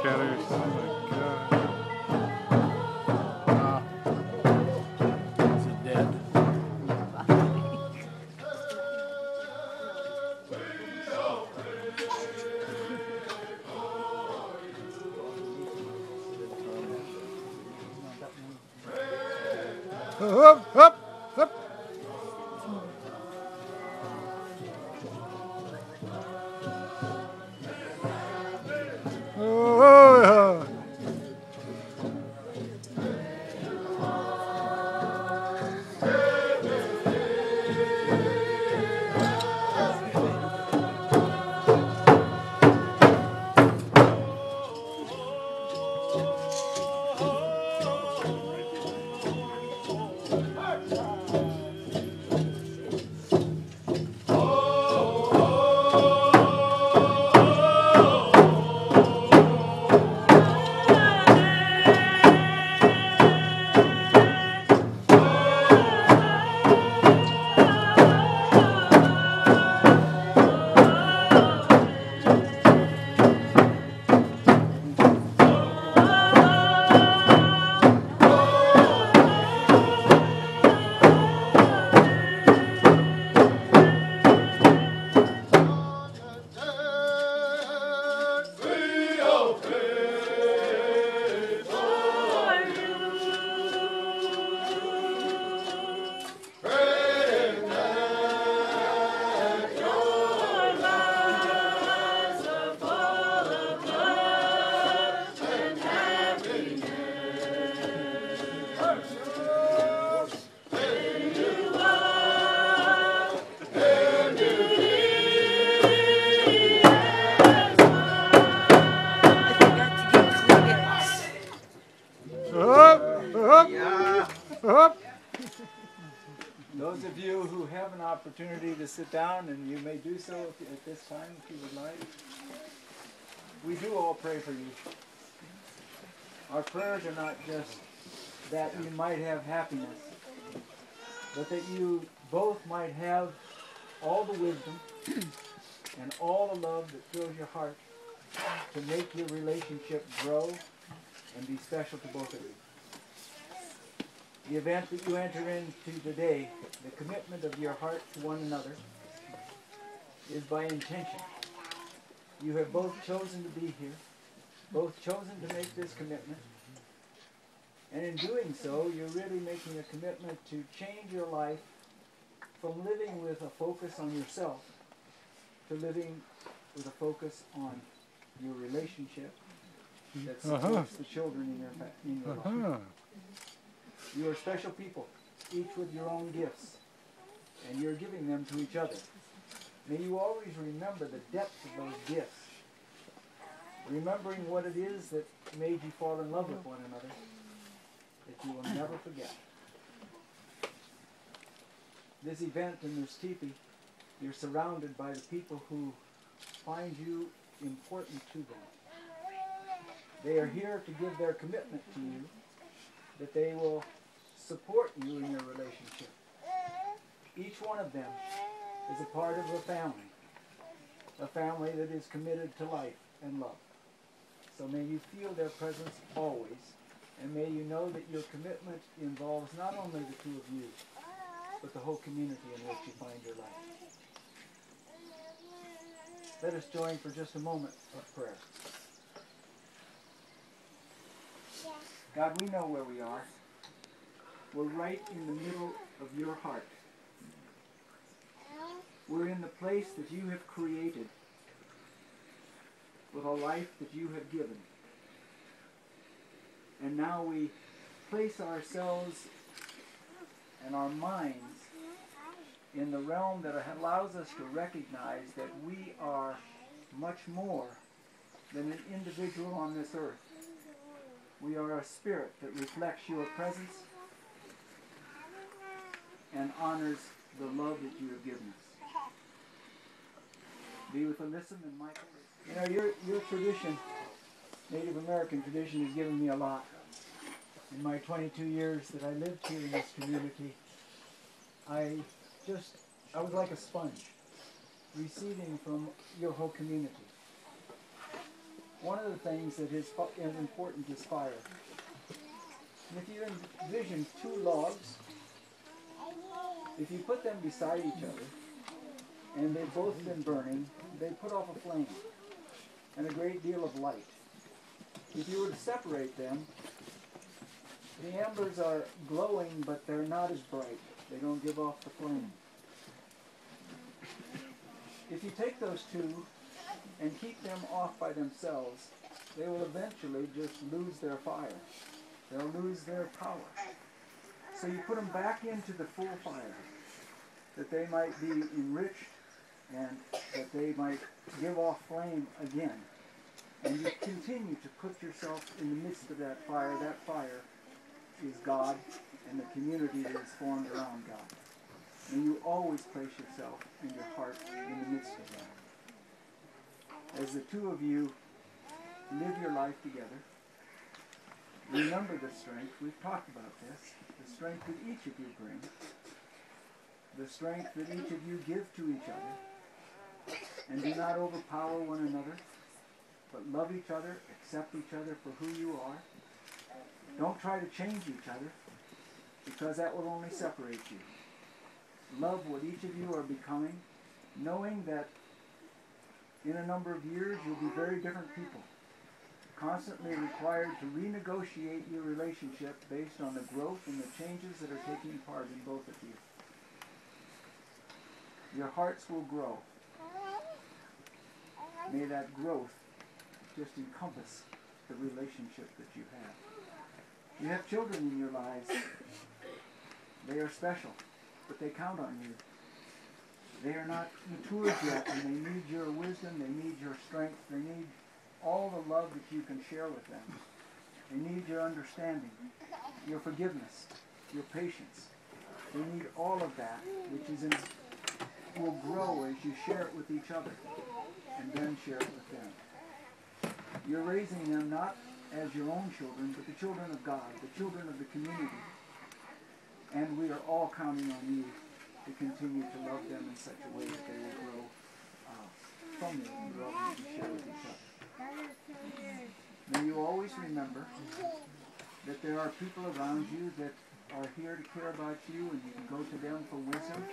at her. Oh my God. Wow. Is it dead? Up, up, up. Oh, yeah. Up. Those of you who have an opportunity to sit down, and you may do so at this time if you would like, we do all pray for you. Our prayers are not just that you might have happiness, but that you both might have all the wisdom and all the love that fills your heart to make your relationship grow and be special to both of you. The event that you enter into today, the commitment of your heart to one another, is by intention. You have both chosen to be here, both chosen to make this commitment, and in doing so, you're really making a commitment to change your life from living with a focus on yourself to living with a focus on your relationship that supports the children in your life. You are special people, each with your own gifts, and you're giving them to each other. May you always remember the depth of those gifts, remembering what it is that made you fall in love with one another, that you will never forget. This event in this teepee, you're surrounded by the people who find you important to them. They are here to give their commitment to you, that they will support you in your relationship. Each one of them is a part of a family that is committed to life and love. So may you feel their presence always, and may you know that your commitment involves not only the two of you, but the whole community in which you find your life. Let us join for just a moment of prayer. God, we know where we are. We're right in the middle of your heart. We're in the place that you have created with a life that you have given. And now we place ourselves and our minds in the realm that allows us to recognize that we are much more than an individual on this earth. We are a spirit that reflects your presence and honors the love that you have given us. Be with Alyssum and Michael. You know, your tradition, Native American tradition, has given me a lot. In my 22 years that I lived here in this community, I was like a sponge, receiving from your whole community. one of the things that is important is fire. And if you envision two logs, if you put them beside each other, and they've both been burning, they put off a flame and a great deal of light. If you were to separate them, the embers are glowing, but they're not as bright. They don't give off the flame. If you take those two and keep them off by themselves, they will eventually just lose their fire. They'll lose their power. So you put them back into the full fire, that they might be enriched and that they might give off flame again. And you continue to put yourself in the midst of that fire. That fire is God and the community that is formed around God. And you always place yourself and your heart in the midst of that. As the two of you live your life together, remember the strength. We've talked about this. The strength that each of you bring. The strength that each of you give to each other. And do not overpower one another, but love each other, accept each other for who you are. Don't try to change each other, because that will only separate you. Love what each of you are becoming, knowing that in a number of years you'll be very different people, constantly required to renegotiate your relationship based on the growth and the changes that are taking part in both of you. Your hearts will grow. May that growth just encompass the relationship that you have. You have children in your lives. They are special, but they count on you. They are not matured yet, and they need your wisdom, they need your strength, they need all the love that you can share with them. They need your understanding, your forgiveness, your patience. They need all of that, which is will grow as you share it with each other, and then share it with them. You're raising them not as your own children, but the children of God, the children of the community. And we are all counting on you to continue to love them in such a way that they will grow from the love that you share with each other. May you always remember that there are people around you that are here to care about you, and you can go to them for wisdom.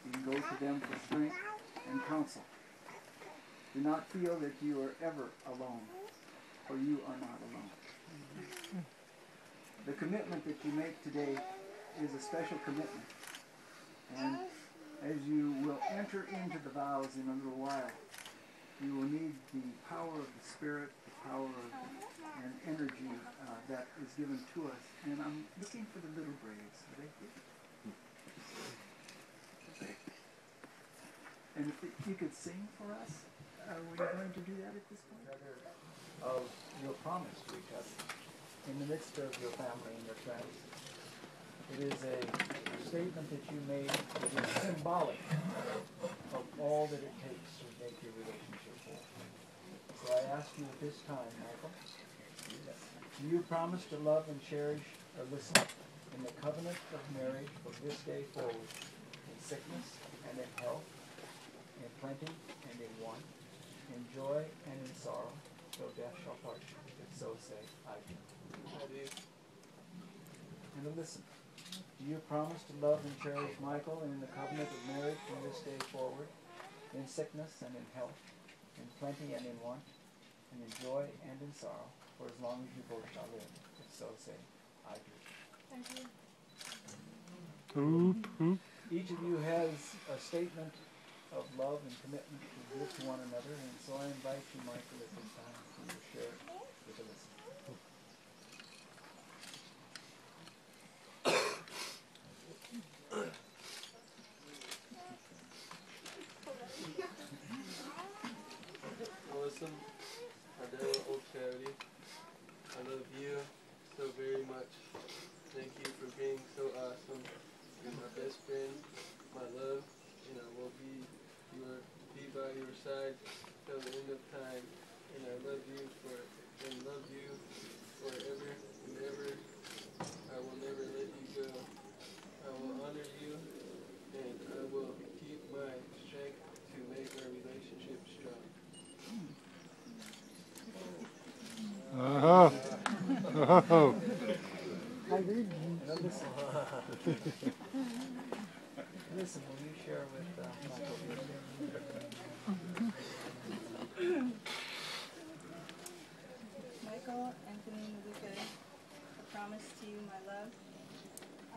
You can go to them for strength and counsel. Do not feel that you are ever alone, for you are not alone. The commitment that you make today is a special commitment. And as you will enter into the vows in a little while, you will need the power of the Spirit, the power and energy that is given to us. And I'm looking for the little braids. Are they here? And if you could sing for us, are we going to do that at this point? Of your promise to each other in the midst of your family and your friends. It is a statement that you made that is symbolic of all that it takes to make your relationship whole. So I ask you at this time, Michael, do you promise to love and cherish Alyssum in the covenant of marriage from this day forward, in sickness and in health, in plenty and in want, in joy and in sorrow, till death shall part you? If so say, I do. I do. And Alyssum, do you promise to love and cherish Michael in the covenant of marriage from this day forward, in sickness and in health, in plenty and in want, and in joy and in sorrow, for as long as you both shall live? If so say, I do. I do. Each of you has a statement of love and commitment to give to one another, and so I invite you, Michael, at this time to share it with Alyssum. Alyssum, my dear old charity, I love you so very much. Thank you for being so awesome. You're my best friend, my love, and I will be by your side till the end of time. And I love you forever and ever. I will never let you go. I will honor you, and I will keep my strength to make our relationship strong. Oh. Listen, will you share with Michael? Michael, Anthony, Luca, I promise to you my love.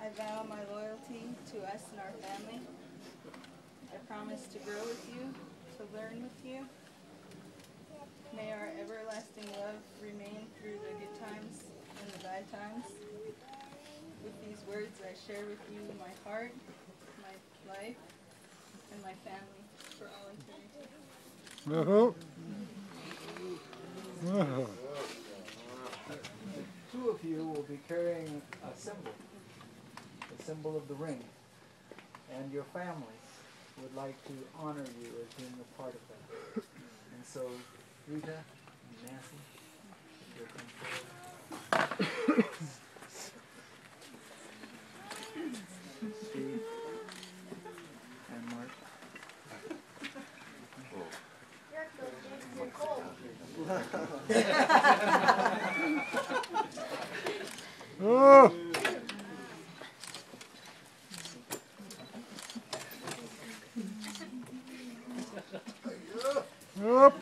I vow my loyalty to us and our family. I promise to grow with you, to learn with you. May our everlasting love remain through the good times and the bad times. With these words, I share with you my heart, my life, and my family for all eternity. Oh. Oh. Two of you will be carrying a symbol, the symbol of the ring, and your families would like to honor you as being a part of that. And so, Rita and Nancy, you'll come forward. Steve and Mark. Oh. Up.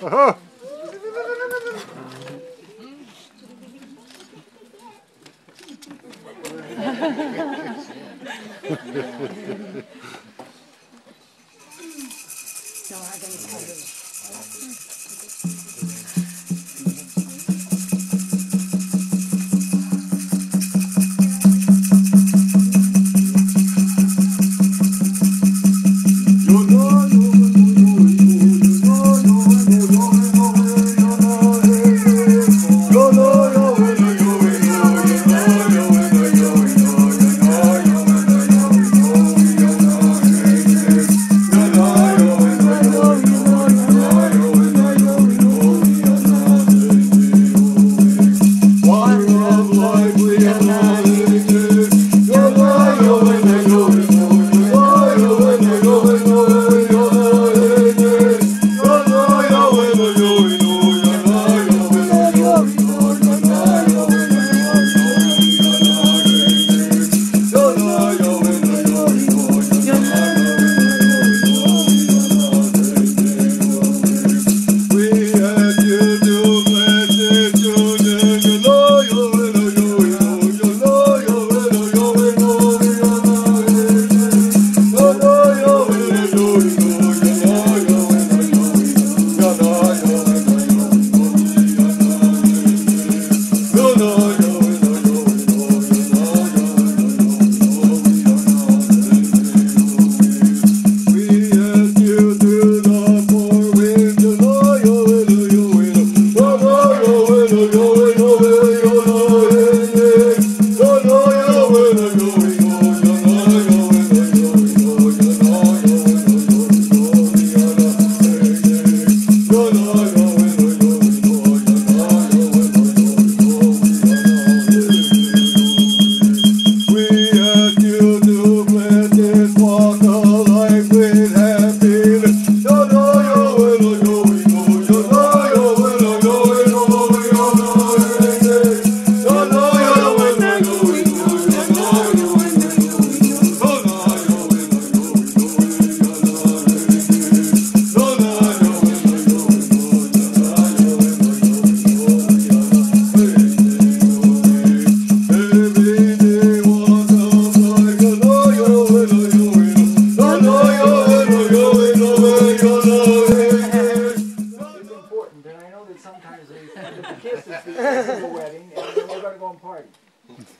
Oh.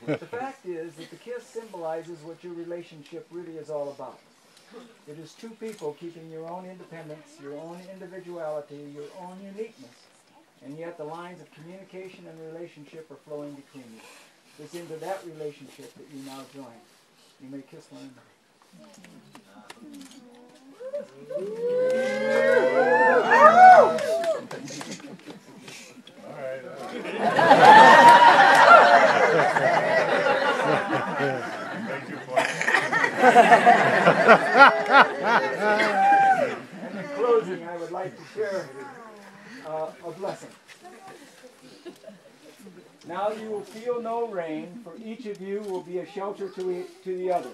The fact is that the kiss symbolizes what your relationship really is all about. It is two people keeping your own independence, your own individuality, your own uniqueness, and yet the lines of communication and relationship are flowing between you. It's into that relationship that you now join. You may kiss one another. And in closing, I would like to share a blessing. Now you will feel no rain, for each of you will be a shelter to the other.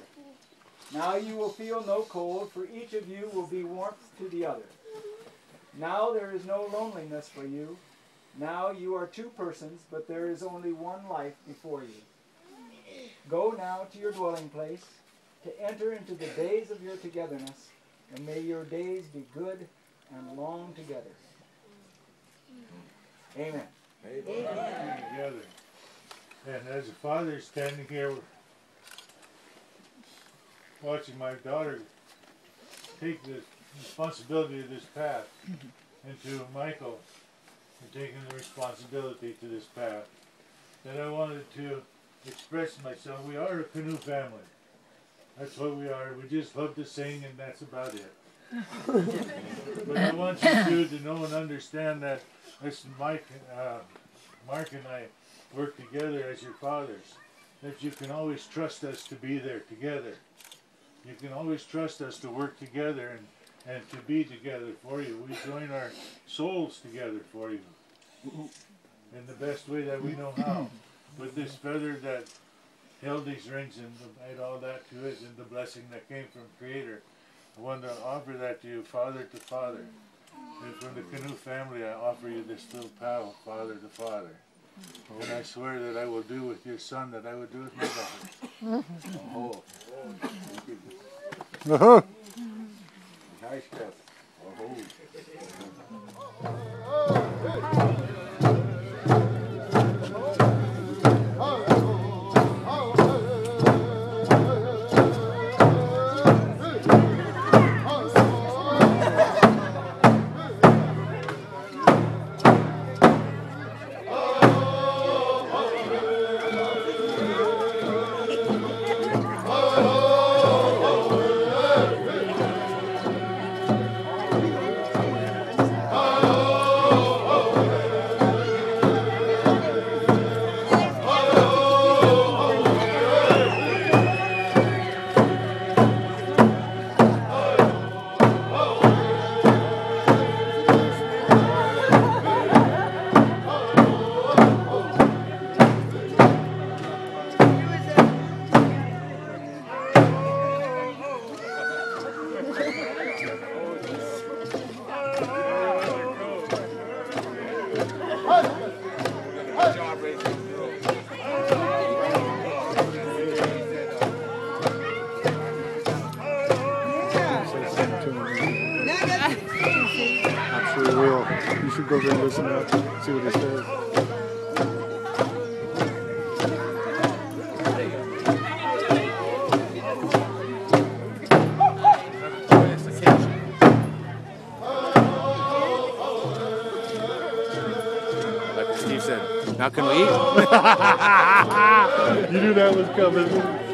Now you will feel no cold, for each of you will be warmth to the other. Now there is no loneliness for you. Now you are two persons, but there is only one life before you. Go now to your dwelling place, to enter into the days of your togetherness, and may your days be good and long together. Amen. Amen. Together. And as a father standing here watching my daughter take the responsibility of this path, and to Michael for taking the responsibility to this path, that I wanted to express myself. We are a canoe family. That's what we are. We just love to sing, and that's about it. But I want you to know and understand that Mark and I work together as your fathers, that you can always trust us to be there together. You can always trust us to work together and to be together for you. We join our souls together for you in the best way that we know how. With this feather that held these rings and made all that to it, and the blessing that came from Creator, I want to offer that to you, father to father. And from the canoe family, I offer you this little pal, father to father. And I swear that I will do with your son that I would do with my daughter. Oh. Nice step. I'm sure he will. You should go there and listen up, see what he says. Like Steve said, now can we eat? You knew that was coming.